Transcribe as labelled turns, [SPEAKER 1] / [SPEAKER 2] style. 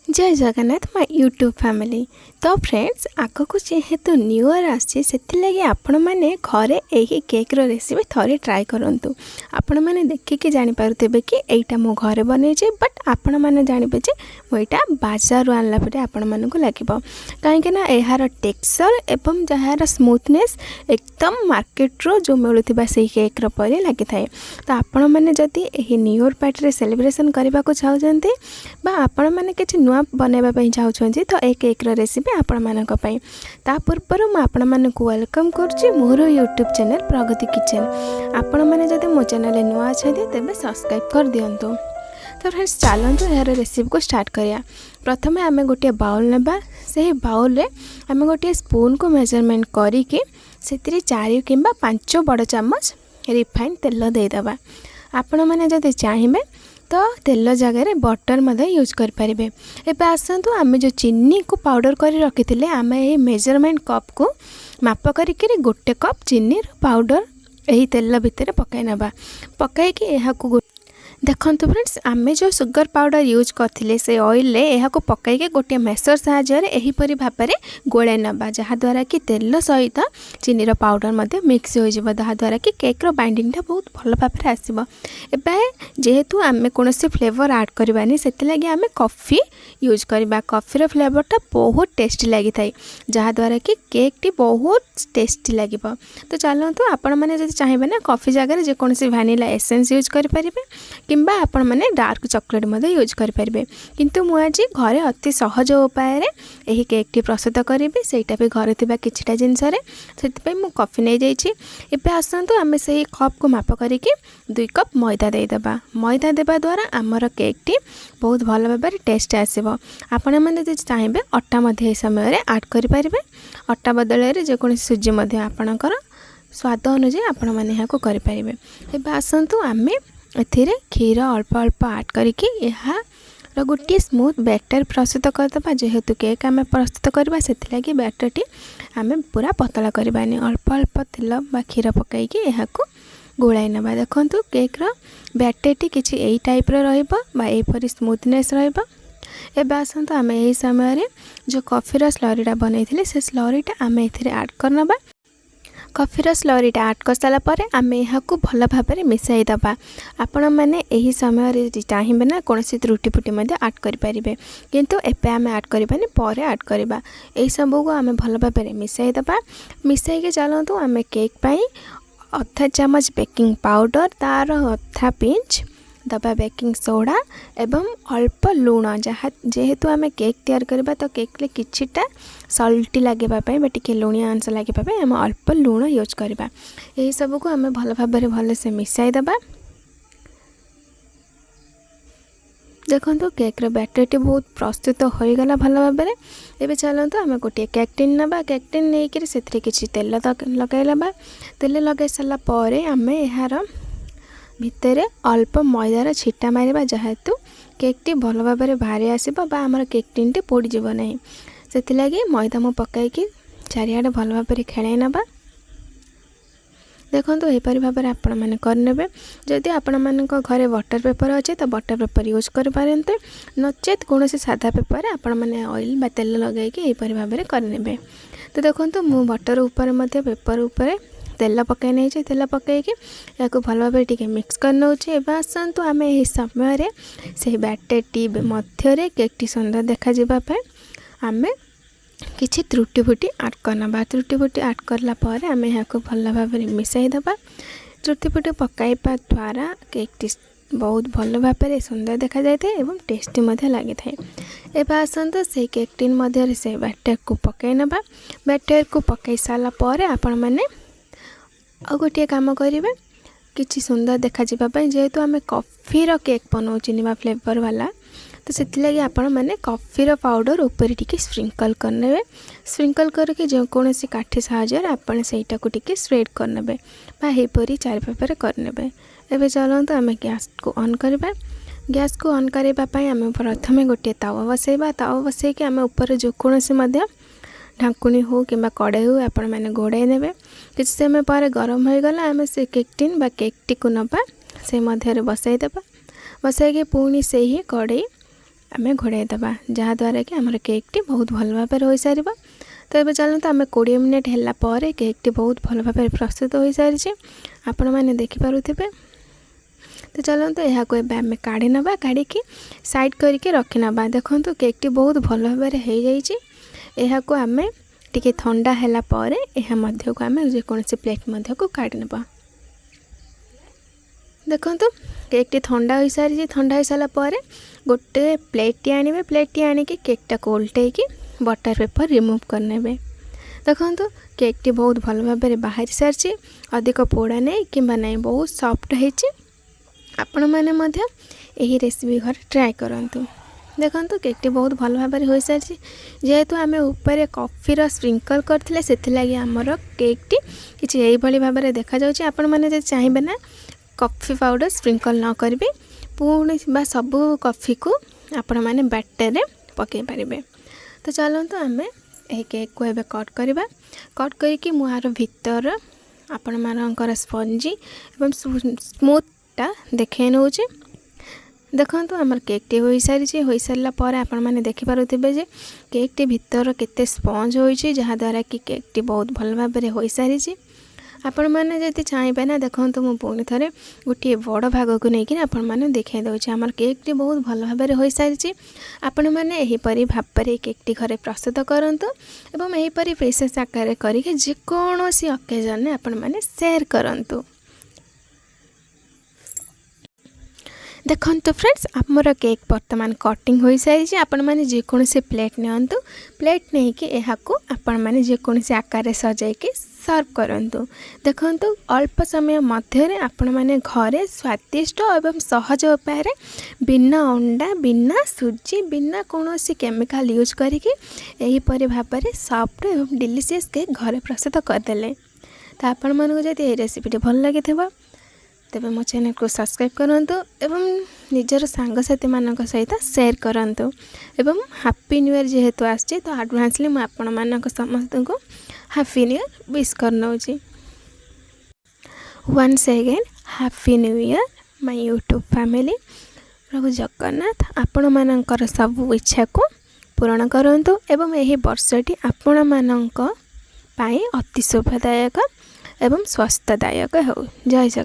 [SPEAKER 1] जय Jagannath my YouTube family. तो friends आग को जेहेतु न्यू ईयर आसी आपण मैंने घरे यही केक रो रेसिपी थोड़े ट्राए करूँ। आपण मैंने देखिकी जानीपारे कि यहीटा मो घरे बनई बट आपण मैंने जानवे मुझा बाजार आनला पर आपण मानक लगे कहीं यार टेक्सचर एवं जार स्मूथनेस एकदम मार्केट रो जो मिलूवा से केक री लगी था। तो आपण मैंने जदि यही न्यू ईयर पार्टी सेलिब्रेशन करने को चाहते आपण मैंने किसी नुआ बनवाई चाहते तो ये केक रेसिपी आपण मानक ता पूर्व मुझे वेलकम करुच्ची मोर यूट्यूब चैनल प्रगति किचन। आपण मैंने जब मो चैनल नुआ अच्छा तेज सब्सक्राइब कर दिंतु। तो फ्रेंड्स चलतु यार रेसिपी को स्टार्ट करिया। प्रथम आम गोटे बाउल नेबा से बाउल रे आम गोटे स्पून को मेजरमेंट करिकी से 4 कि 5 बड़ चामच रिफाइंड तेल देदेबा। आपण मैंने जब चाहिए तो तेल जगह बटर मध्य यूज करें। एबे आसतु आम जो चीनी को पाउडर कर रखी थे आम ये मेजरमेंट कप को माप करी गोटे कप चीनी पाउडर यही तेल भितर पकाई नबा। पकाई देखो फ्रेंड्स आम जो सुगर पाउडर यूज करते से ऑयल यह पकईके गोटे मेसर साहाय्य भाव में गोलाई नबा जहाँद्वारा कि तेल सहित चीनी पाउडर मिक्स हो जहाँद्वारा कि केक बाइंडिंग बहुत भल भाव में आसो। जेहेतु आम कौन फ्लेवर आड करवानी से लगी आम कॉफ़ी यूज करवा। कॉफ़ी फ्लेवरटा बहुत टेस्टी लगी था जहाँद्वारा कि केक टी बहुत टेस्टी लगे। तो चलतु आपण मैंने जब चाहिए ना कॉफ़ी जगह जेकोसी भानिला एसेंस यूज करें किंबा आपण मैंने डार्क चॉकलेट मध्य यूज करें। किंतु मु आज घरे अति सहज उपाय यही केक टी प्रस्तुत करी सेटा भी घरे थिबा किछटा जिनस से मु कॉफ़ी नहीं जाइए। एबे आसतु आम से कप को माप करिकी 2 कप मैदा देदेबा। मैदा देवा द्वारा आमर केक टी बहुत भल भाव में टेस्ट आसो। आपण मैंने जब चाहिए अटा मध्य समय आड करें। अटा बदल जेकोसी सुजी मध्य आपणकर स्वाद अनुसार आपण मैंने यहाँ करें। एबे आसतु आम एथिरे क्षीर अल्प अल्प आड करिकी यार गोटे स्मूथ बैटर प्रस्तुत करदे। जेहेतु केक आम प्रस्तुत करवा से लगी बैटर टी आम पूरा पतला करवानी अल्प अल्प तेल बा क्षीर पकईकी यहाँ गोलाई नवा। देखो केक बैटर टी किसी यही टाइप रहीपरी स्मूथनेस रहा। आसतु आम यही समय जो कॉफ़ीर स्लरीटा बनई से स्लरीटा आम ए आड करनबा। कॉफ़ीर स्लरीटा आड कर सारापर आम यहाँ भल भाव में मिसाई दबा। आपण मैंने यही समय चाहिए ना कौन त्रुटि फुटी आड करें किंतु एबे आम आड करवानी पर आड करवा। यही सबू को आम भल भाव में मिसाई दबा। मिसाई चलतु आम केक पाई अधा चामच बेकिंग पाउडर तार अधा पिंच दबा बेकिंग सोडा एवं अल्प लुण जहाँ जेहेतु आम केक तैयार करबा तो केक किछिटा सल्टी लगे टी लुणिया अंश लगे आम अल्प लुण यूज करवा। यही सब को आम भल भाव में भल से मिसाई दबा। देखो केक बैटर टी बहुत प्रस्तुत होगला भल भाव में। एबे चलतु आम गोटे केक टिन नबा। केक टिन नहीं से किसी तेल लगेलबा। तेल लगे सारापर आम यार भितर अल्प मैदार छिटा मारिबा जेहेतु केक टी भल भाव में बाहरी आसो आमर केक टिन टी पोड़ीज ना से लगी मैदा मु पकईकी चारिआडे भल भाव में खेल नबा। देखो यहपरी भाव में आपण मैंने करने जदि आपण मान घरे बटर पेपर अच्छे तो बटर पेपर यूज करें नचेत कौन सादा पेपर आपण मैंने ऑयल बा तेल लगे यहपरी भाव में करने। तो देखो मु बटर उपर पेपर उपर तेल पकई नहीं तेल पकईकी या भल भाव टे मिक्स कर नौचे। आसतु आम यही समय से बैटर टी मध्य केक टी सुंदर देखा आम किसी त्रुटि फुटी आड करना। त्रुटि फुटी आड करलापर आम यहाँ भल भाव में मिसाई दबा। त्रुटि फुटी पकाइबा द्वारा केक टी बहुत भल भाव में सुंदर देखा जाए एवं टेस्टी लगी था। एवं आसतु से केक टिन मध्य से बैटर को पकई नबा। बैटर को पकई सारापर आपण मैंने आ गोटे काम करेंगे किसी सुंदर देखा जेहेतु आम कॉफ़ीर केक बनाऊँ नुआ फ्लेवर वाला तो से लगी आपण मैंने कॉफ़ीर पाउडर ऊपर टी स्प्रिंकल करने। स्प्रिंकल करके जेकोसी काठी साहाय्य आपण सेटा को टी स्प्रेड करने बापरी चारिपाखे करने। एवं चलते आम गैस को ऑन करवा। गैस को ऑन करने आम प्रथम गोटे तावा बसैबा। तावा बसैकी आम ऊपर जेकोसी ढाकुणी हो कि कड़े हो आपण मैंने घोड़ाई ने किसी समय पर गरम हो गला आम से केक टिन बा केक टी को नबा से मध्य बसई देबा। बसैके पुणी से ही कड़े आमे घोड़ाई देबा जहाँद्वारा कि आमर केकटी बहुत भल भाव हो सार। तो ये चलते आम 20 मिनिट है केकटी बहुत भल भाव प्रस्तुत हो सारी आपण मैंने देखिपे। तो चलते यहाँ को आम काढ़ी नवा काढ़ी साइड करके रखी नवा। देखो केकटी बहुत भल भाव हो को आम टिके ठंडा है मध्य को आम जेकोसी प्लेट मध्य को काढ़ी नवा। देखो केकटी ठंडा हो सारी। ठंडा हो सारापर गोटे प्लेट आने प्लेट आनिकी केकटा को उल्टे बटर पेपर रिमूव करने। देखो केकटी बहुत भल भाव बाहर सारी अधिक पोड़ा नहीं कि नहीं बहुत सॉफ्ट होती। आपण मैंने यही रेसिपी घर ट्राए करूँ। देखो केकटी बहुत भल भाव हो सारी जेहेतु आम ऊपर कॉफीर स्प्रिंकल करथिले से लगी आमर केकटी किसी यही भाव में देखा जाउछि। आपण मैंने चाहिए ना कॉफी पाउडर स्प्रिंकल न करेंगे पुणी बा सबू कॉफी को आपण मैंने बैटर रे पकई पारे। तो चलते आम यही केक को एबे कट करवा। कट करके मुझार भीतर आपण मानकर स्पंजी एवं स्मूथटा देखे नौ। देखो आमर केकटी हो सारी हो सारापर आपण मैंने देखिपे जे केकटी भीतर केते स्पंज होइछि जहाँद्वारा कि केकटी बहुत भल भाव हो सारी। आपण मैंने जदि चाहिए ना देखो मुझे पुणी थे गोटे बड़ भाग को लेकिन आपण मैंने देखा दूसरे आमर केकटी बहुत भल भाव हो सारी। आपण मैंने यहीपरी भाव केकटी घरे प्रस्तुत करूँ एवं यहीपरी प्रेसेस आकार करके जेकोसी अकेजन में आपण मैंने शेयर करूँ। देखो तो फ्रेंड्स आमर केक बर्तमान कटिंग हो सारी। आपण मैंने जेकोसी प्लेट नियंतु प्लेट नहीं कि यह आपण मैंने जेकोसी आकार सजाइके सर्व करूँ। देखो अल्प समय मध्य आपण मैंने घरे स्वादिष्ट एवं सहज उपाय बिना अंडा बिना सुजी बिना कौन केमिकल यूज करके यहीपरि भाव में सॉफ्ट एवं डिलीशियस केक घरे प्रस्तुत करदे। तो आपण मानक जब ये रेसिपी भल लगी तेज मो चैनल को सब्सक्राइब करूँ एवं निजर सांगसाथी मान सहित शेयर करूँ एवं हैप्पी न्यू ईयर जेहेतु आसछि तो एडवांसली मुझे आपण मानक समस्त को हैप्पी न्यू ईयर विश करना। Once again happy new year my YouTube family. प्रभु जगन्नाथ आपण मानकर सब इच्छा को पूरण करंतु एवं यही वर्षटी आपण मानक पाई अति शुभदायक एवं स्वस्थदायक हो। जय जगन्नाथ।